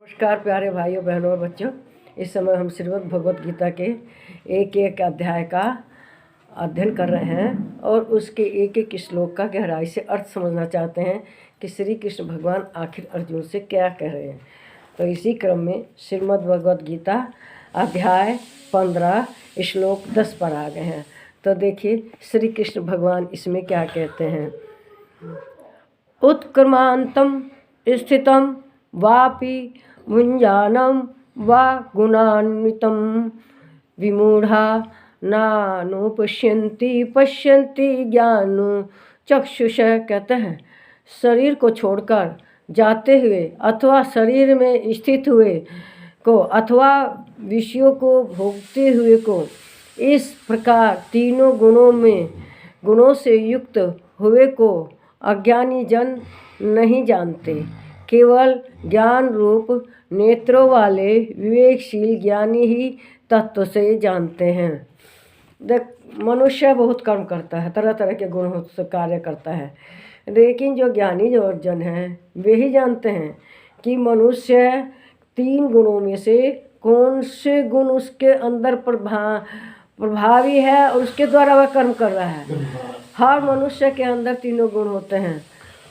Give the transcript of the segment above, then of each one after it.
नमस्कार प्यारे भाइयों बहनों और बच्चों। इस समय हम श्रीमद् भगवत गीता के एक एक अध्याय का अध्ययन कर रहे हैं और उसके एक एक श्लोक का गहराई से अर्थ समझना चाहते हैं कि श्री कृष्ण भगवान आखिर अर्जुन से क्या कह रहे हैं। तो इसी क्रम में श्रीमद् भगवत गीता अध्याय 15 श्लोक 10 पर आ गए हैं। तो देखिए श्री कृष्ण भगवान इसमें क्या कहते हैं। उत्क्रमांतम स्थितम वापि भुंजानं वा गुणान्वितं विमूढ़ा नानुपश्यन्ति पश्यन्ति ज्ञान चक्षुष। कहते हैं शरीर को छोड़कर जाते हुए अथवा शरीर में स्थित हुए को अथवा विषयों को भोगते हुए को इस प्रकार तीनों गुणों से युक्त हुए को अज्ञानी जन नहीं जानते। केवल ज्ञान रूप नेत्रों वाले विवेकशील ज्ञानी ही तत्व से जानते हैं। देख, मनुष्य बहुत कर्म करता है, तरह तरह के गुणों से कार्य करता है, लेकिन जो ज्ञानी जो जन हैं वे ही जानते हैं कि मनुष्य 3 गुणों में से कौन से गुण उसके अंदर प्रभावी है और उसके द्वारा वह कर्म कर रहा है। हर मनुष्य के अंदर 3 गुण होते हैं,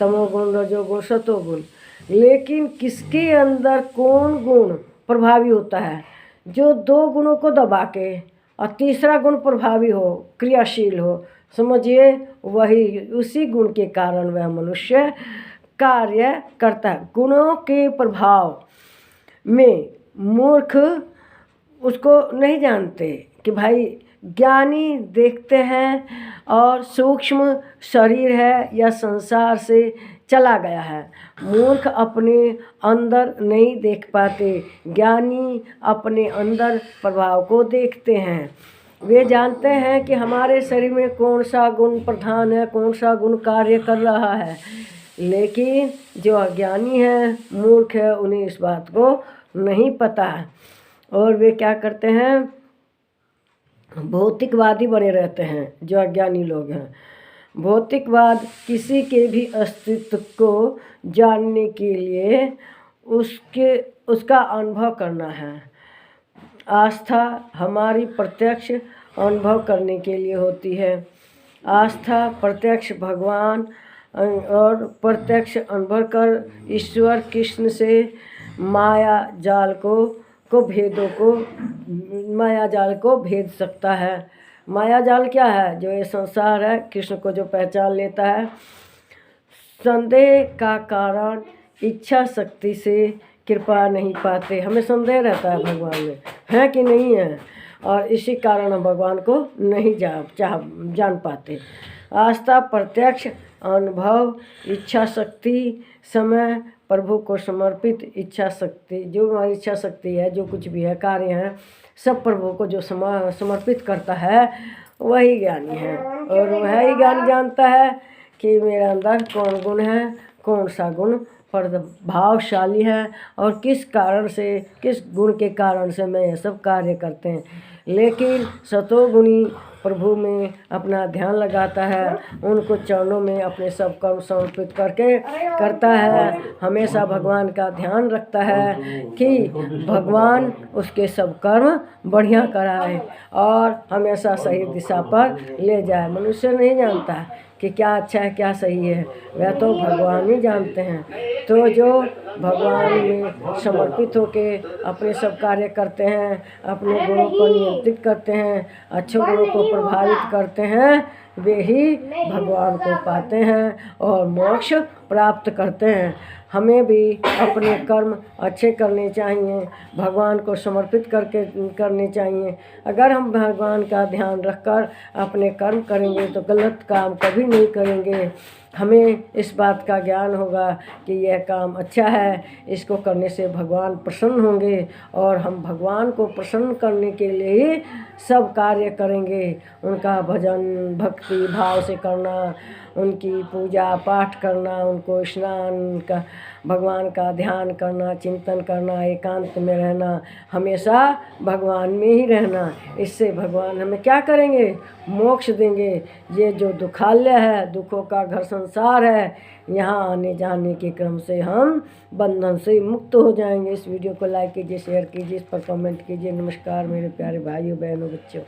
तमोगुण, रजोगुण, सतोगुण। लेकिन किसके अंदर कौन गुण प्रभावी होता है? जो 2 गुणों को दबा के और तीसरा गुण प्रभावी हो, क्रियाशील हो, समझिए वही उसी गुण के कारण वह मनुष्य कार्य करता है। गुणों के प्रभाव में मूर्ख उसको नहीं जानते कि भाई ज्ञानी देखते हैं और सूक्ष्म शरीर है या संसार से चला गया है। मूर्ख अपने अंदर नहीं देख पाते, ज्ञानी अपने अंदर प्रभाव को देखते हैं। वे जानते हैं कि हमारे शरीर में कौन सा गुण प्रधान है, कौन सा गुण कार्य कर रहा है। लेकिन जो अज्ञानी है, मूर्ख है, उन्हें इस बात को नहीं पता है और वे क्या करते हैं, भौतिकवादी बने रहते हैं। जो अज्ञानी लोग हैं, भौतिकवाद किसी के भी अस्तित्व को जानने के लिए उसका अनुभव करना है। आस्था हमारी प्रत्यक्ष अनुभव करने के लिए होती है। आस्था प्रत्यक्ष भगवान और प्रत्यक्ष अनुभव कर ईश्वर कृष्ण से माया जाल को भेद सकता है। माया जाल क्या है? जो ये संसार है, कृष्ण को जो पहचान लेता है। संदेह का कारण इच्छा शक्ति से कृपा नहीं पाते। हमें संदेह रहता है भगवान में है कि नहीं है, और इसी कारण हम भगवान को नहीं जान पाते। आस्था प्रत्यक्ष अनुभव, इच्छा शक्ति समय प्रभु को समर्पित इच्छा शक्ति, जो हमारी इच्छा शक्ति है, जो कुछ भी है, कार्य है, सब प्रभु को जो समर्पित करता है वही ज्ञानी है। और वह ही ज्ञान जानता है कि मेरे अंदर कौन गुण है, कौन सा गुण प्रभावशाली है और किस कारण से, किस गुण के कारण से मैं ये सब कार्य करते हैं। लेकिन सतोगुणी प्रभु में अपना ध्यान लगाता है, उनको चरणों में अपने सब कर्म समर्पित करके करता है, हमेशा भगवान का ध्यान रखता है कि भगवान उसके सब कर्म बढ़िया कराए और हमेशा सही दिशा पर ले जाए। मनुष्य नहीं जानता कि क्या अच्छा है क्या सही है, वह तो भगवान ही जानते हैं। तो जो भगवान में समर्पित होके अपने सब कार्य करते हैं, अपने गुणों को नियंत्रित करते हैं, अच्छे गुणों को प्रभावित करते हैं, वे ही भगवान को पाते हैं और मोक्ष प्राप्त करते हैं। हमें भी अपने कर्म अच्छे करने चाहिए, भगवान को समर्पित करने चाहिए। अगर हम भगवान का ध्यान रखकर अपने कर्म करेंगे तो गलत काम कभी नहीं करेंगे। हमें इस बात का ज्ञान होगा कि यह काम अच्छा है, इसको करने से भगवान प्रसन्न होंगे और हम भगवान को प्रसन्न करने के लिए ही सब कार्य करेंगे। उनका भजन भक्ति भाव से करना, उनकी पूजा पाठ करना, उनको स्नान का, भगवान का ध्यान करना, चिंतन करना, एकांत में रहना, हमेशा भगवान में ही रहना। इससे भगवान हमें क्या करेंगे? मोक्ष देंगे। ये जो दुखालय है, दुखों का घर संसार है, यहाँ आने जाने के क्रम से हम बंधन से मुक्त हो जाएंगे। इस वीडियो को लाइक कीजिए, शेयर कीजिए, इस पर कमेंट कीजिए। नमस्कार मेरे प्यारे भाइयों बहनों बच्चों।